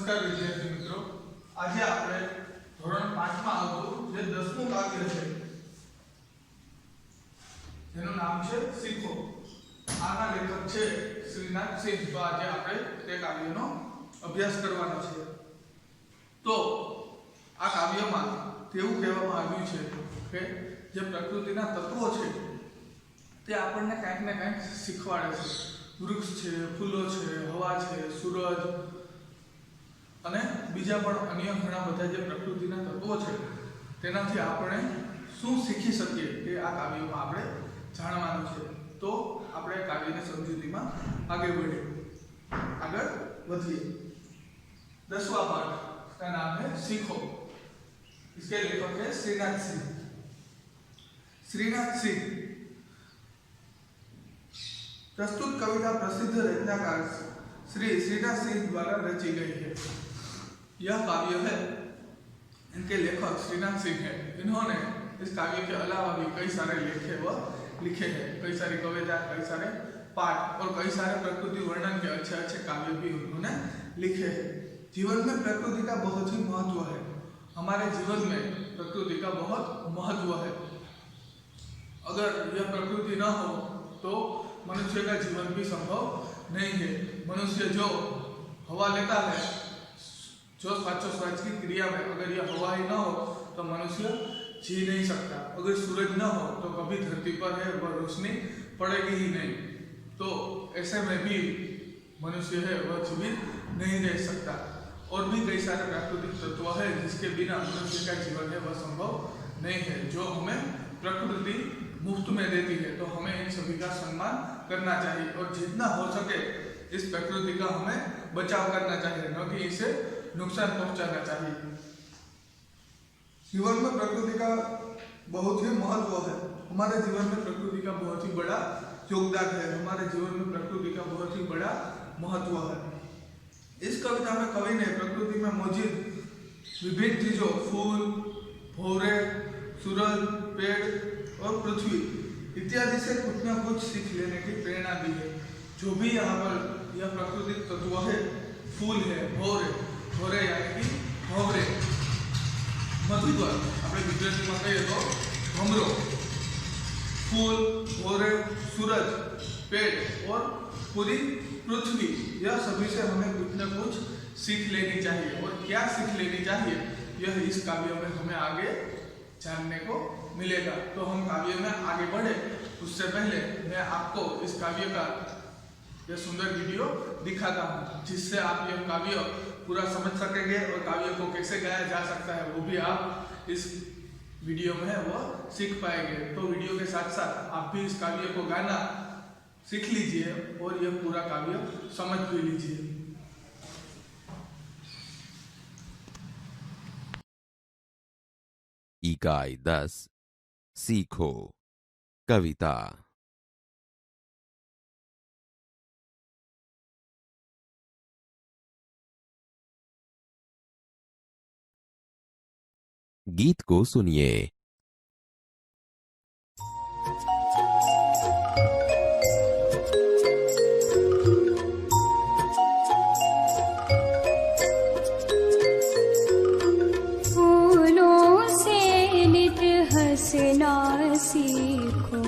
नमस्कार विद्यार्थी मित्रों, आज આપણે ધોરણ 5 માં આવતું જે 10મું કાવ્ય છે જેનું નામ છે શીખો. આના લેખક છે શ્રીનાથ સિંહ. તો આજે આપણે તે કાવ્યનો અભ્યાસ કરવાનો છે. તો આ કાવ્યમાં તેવું કહેવામાં આવ્યું છે કે જે પ્રકૃતિના તત્વો છે તે આપણને કંઈક ને કંઈક શીખવાડે છે. વૃક્ષ છે, ફૂલો છે, હવા છે, સૂરજ અને બીજા પણ અન્ય ઘણા બધા જે પ્રકૃતિના તત્વો છે તેનાથી આપણે શું શીખી શકીએ તે આ કાવ્યમાં આપણે જાણવાનું છે. તો આપણે કાવ્યની સમજૂતીમાં આગળ વધીએ. 10वां पाठ का नाम है सीखो. इसके लेखक है श्रीनाथ सिंह. श्रीनाथ सिंह प्रस्तुत कविता प्रसिद्ध रचनाकार श्री श्रीनाथ सिंह द्वारा रची गई है. यह काव्य है, इनके लेखक श्रीनाथ सिंह है. इन्होंने इस काव्य के अलावा भी कई सारे लिखे हैं, कई सारी कविता, कई सारे पाठ और कई सारे प्रकृति वर्णन के अच्छे अच्छे काव्य भी उन्होंने लिखे हैं. जीवन में प्रकृति का बहुत ही महत्व है. हमारे जीवन में प्रकृति का बहुत महत्व है. अगर यह प्रकृति न हो तो मनुष्य का जीवन भी संभव नहीं है. मनुष्य जो हवा लेता है, जो श्वासोच्छ्वास की क्रिया में अगर यह हवा ही न हो तो मनुष्य जी नहीं सकता. अगर सूरज न हो तो कभी धरती पर है वह रोशनी पड़ेगी ही नहीं. तो ऐसे में भी मनुष्य है वह जीवित नहीं रह सकता. और भी कई सारे प्राकृतिक तत्व है जिसके बिना मनुष्य का जीवन है वह संभव नहीं है, जो हमें प्रकृति मुफ्त में देती है. तो हमें इन सभी का सम्मान करना चाहिए और जितना हो सके इस प्रकृति का हमें बचाव करना चाहिए, न कि इसे नुकसान पहुंचाना चाहिए. जीवन में प्रकृति का बहुत ही महत्व है. हमारे जीवन में प्रकृति का बहुत ही बड़ा योगदान है. हमारे जीवन में प्रकृति का बहुत ही बड़ा महत्व है. इस कविता में कवि ने प्रकृति में मौजूद विभिन्न चीजों, फूल, भौरे, सूरज, पेड़ और पृथ्वी इत्यादि से कुछ न कुछ सीख लेने की प्रेरणा दी है. जो भी यहाँ पर यह प्राकृतिक तत्व है, फूल है, भौरे यानी कि भौरे, मधुकर આપણે ગુજરાતીમાં કહીએ તો ભમરો, फूल, भौरे, सूरज, पेड़ और पूरी पृथ्वी, यह सभी से हमें कुछ न कुछ सीख लेनी चाहिए. और क्या सीख लेनी चाहिए यह इस काव्य में हमें आगे जानने को मिलेगा. तो हम काव्य में आगे बढ़े उससे पहले मैं आपको इस काव्य का यह सुंदर वीडियो दिखाता हूँ, जिससे आप यह काव्य पूरा समझ सकेंगे और काव्य को कैसे गाया जा सकता है वो भी आप इस वीडियो में है वो सीख पाएंगे. तो वीडियो के साथ साथ आप भी इस काव्य को गाना सीख लीजिए और यह पूरा काव्य समझ भी लीजिए. इकाई 10 सीखो. कविता. गीत को सुनिए. हंसना सीखो,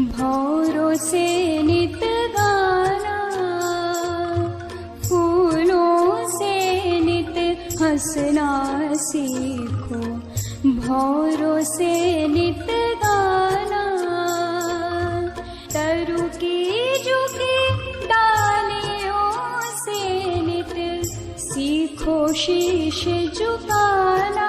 भौरों से नित गाना. फूलों से नित हंसना सीखो, भौरों से नित गाना. तरु की झुकी डालियों से नित सीखो शीश झुकाना.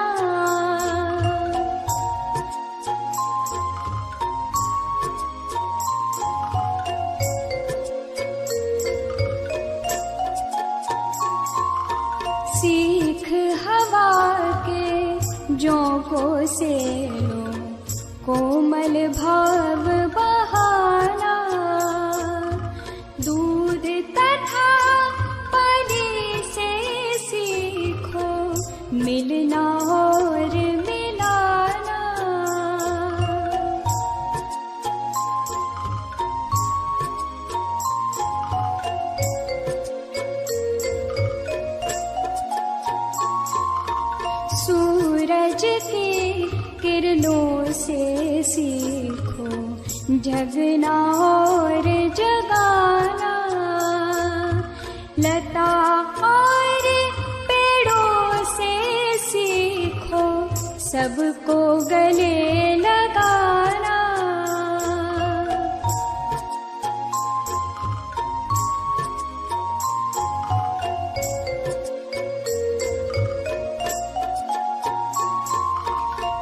सीख हवा के झोंकों से लो, कोमल भाव बहाना. दूध तथा पानी से सीखो, मिलना और मिलाना. किरणों से सीखो जगना और जगाना। लता और पेड़ों से सीखो सबको गले लगाना।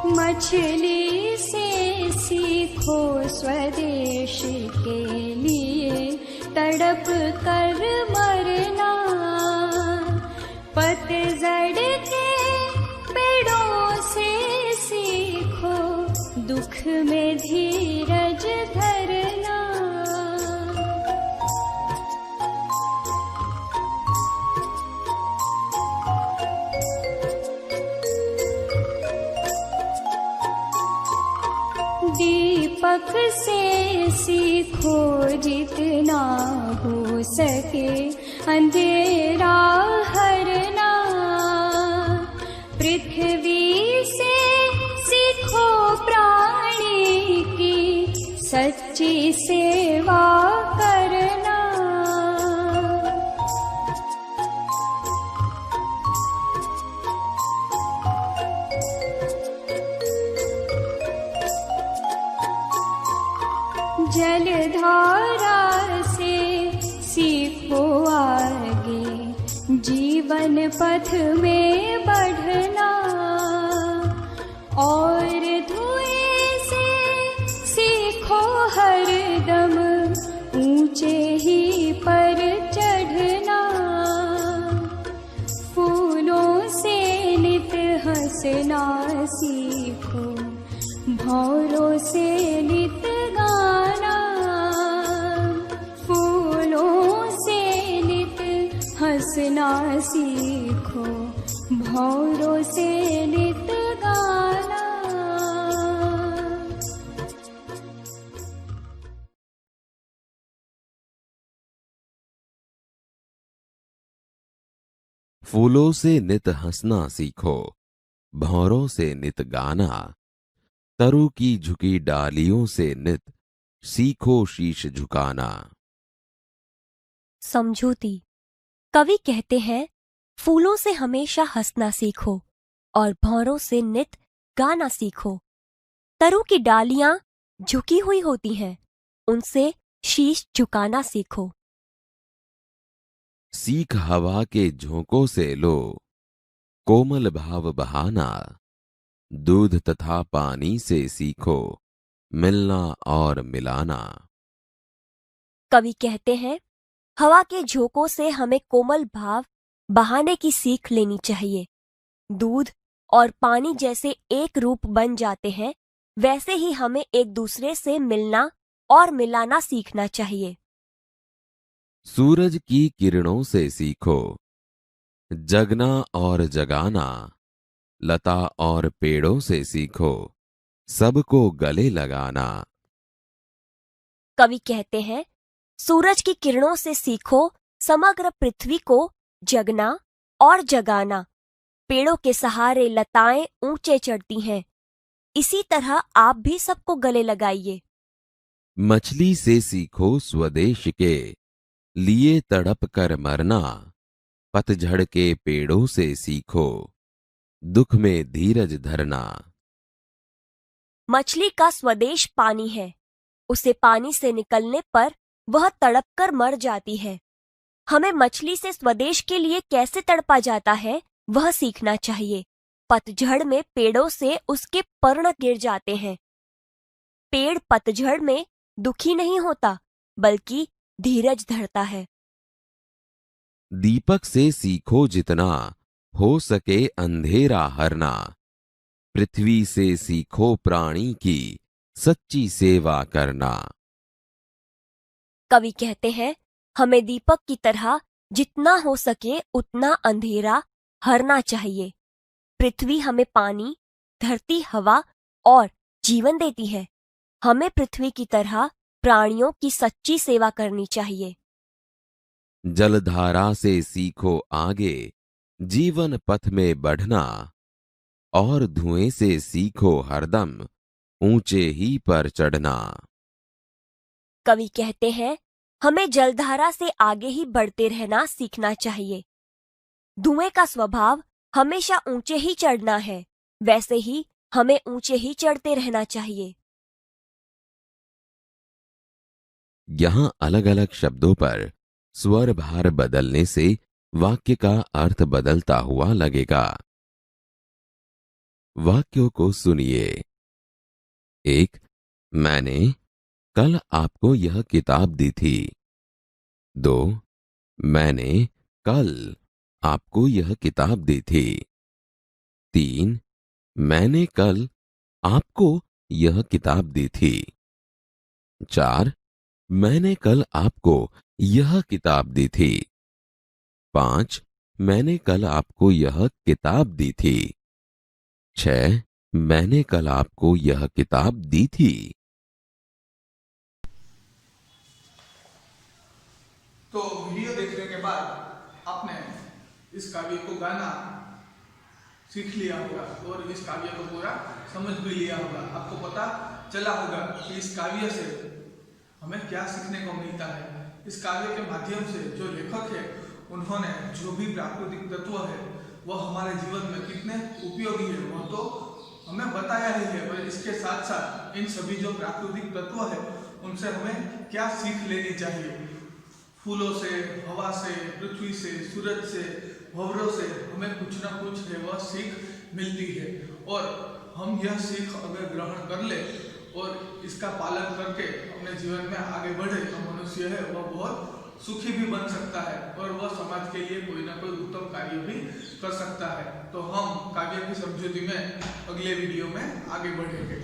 मछली से सीखो स्वदेश के लिए तड़प कर मरना। पतझड़ के पेड़ों से सीखो दुख में धीरज धरना। दीपक से सीखो जितना हो सके अंधेरा हरना। पृथ्वी से सीखो प्राणी की सच्ची सेवा करना। जलधारा से सीखो आगे जीवन पथ में बढ़ना। और धुएं से सीखो हरदम ऊंचे ही पर चढ़ना। फूलों से नित हंसना सीखो भौरों से नित गाना। फूलों से नित हंसना सीखो भौरों से नित गाना। फूलों से नित हंसना सीखो, भंवरों से नित गाना। तरु की झुकी डालियों से नित सीखो शीश झुकाना। समझौती। कवि कहते हैं, फूलों से हमेशा हंसना सीखो और भंवरों से नित गाना सीखो। तरु की डालियां झुकी हुई होती हैं, उनसे शीश झुकाना सीखो। सीख हवा के झोंकों से लो, कोमल भाव बहाना। दूध तथा पानी से सीखो, मिलना और मिलाना। कवि कहते हैं, हवा के झोंकों से हमें कोमल भाव बहाने की सीख लेनी चाहिए। दूध और पानी जैसे एक रूप बन जाते हैं, वैसे ही हमें एक दूसरे से मिलना और मिलाना सीखना चाहिए। सूरज की किरणों से सीखो, जगना और जगाना। लता और पेड़ों से सीखो, सबको गले लगाना। कवि कहते हैं, सूरज की किरणों से सीखो समग्र पृथ्वी को जगना और जगाना। पेड़ों के सहारे लताएं ऊंचे चढ़ती हैं, इसी तरह आप भी सबको गले लगाइए। मछली से सीखो स्वदेश के लिए तड़प कर मरना। पतझड़ के पेड़ों से सीखो, दुख में धीरज धरना। मछली का स्वदेश पानी है, उसे पानी से निकलने पर वह तड़प कर मर जाती है। हमें मछली से स्वदेश के लिए कैसे तड़पा जाता है वह सीखना चाहिए। पतझड़ में पेड़ों से उसके पर्ण गिर जाते हैं। पेड़ पतझड़ में दुखी नहीं होता, बल्कि धीरज धरता है। दीपक से सीखो जितना हो सके अंधेरा हरना। पृथ्वी से सीखो प्राणी की सच्ची सेवा करना। कवि कहते हैं, हमें दीपक की तरह जितना हो सके उतना अंधेरा हरना चाहिए। पृथ्वी हमें पानी, धरती, हवा और जीवन देती है। हमें पृथ्वी की तरह प्राणियों की सच्ची सेवा करनी चाहिए। जलधारा से सीखो आगे जीवन पथ में बढ़ना। और धुएं से सीखो हरदम ऊंचे ही पर चढ़ना। कवि कहते हैं, हमें जलधारा से आगे ही बढ़ते रहना सीखना चाहिए। धुएं का स्वभाव हमेशा ऊंचे ही चढ़ना है, वैसे ही हमें ऊंचे ही चढ़ते रहना चाहिए। यहां अलग अलग शब्दों पर स्वर भार बदलने से वाक्य का अर्थ बदलता हुआ लगेगा। वाक्यों को सुनिए। 1. मैंने कल आपको यह किताब दी थी। 2. मैंने कल आपको यह किताब दी थी। 3. मैंने कल आपको यह किताब दी थी। 4. मैंने कल आपको यह किताब दी थी। 5. मैंने कल आपको यह किताब दी थी। 6. मैंने कल आपको यह किताब दी थी। तो वीडियो देखने के बाद आपने इस काव्य को गाना सीख लिया होगा और इस काव्य को पूरा समझ भी लिया होगा। आपको पता चला होगा कि इस काव्य से हमें क्या सीखने को मिलता है। इस काव्य के माध्यम से जो लेखक है उन्होंने जो भी प्राकृतिक तत्व है वह हमारे जीवन में कितने उपयोगी है वह तो हमें बताया ही है, और इसके साथ साथ इन सभी जो प्राकृतिक तत्व है उनसे हमें क्या सीख लेनी चाहिए। फूलों से, हवा से, पृथ्वी से, सूरज से, भंवरों से हमें कुछ ना कुछ है वह सीख मिलती है, और हम यह सीख अगर ग्रहण कर ले और इसका पालन करके अपने जीवन में आगे बढ़े तो मनुष्य है वह बहुत सुखी भी बन सकता है और वह समाज के लिए कोई ना कोई उत्तम कार्य भी कर सकता है। तो हम काव्य की समझौती में अगले वीडियो में आगे बढ़ेंगे।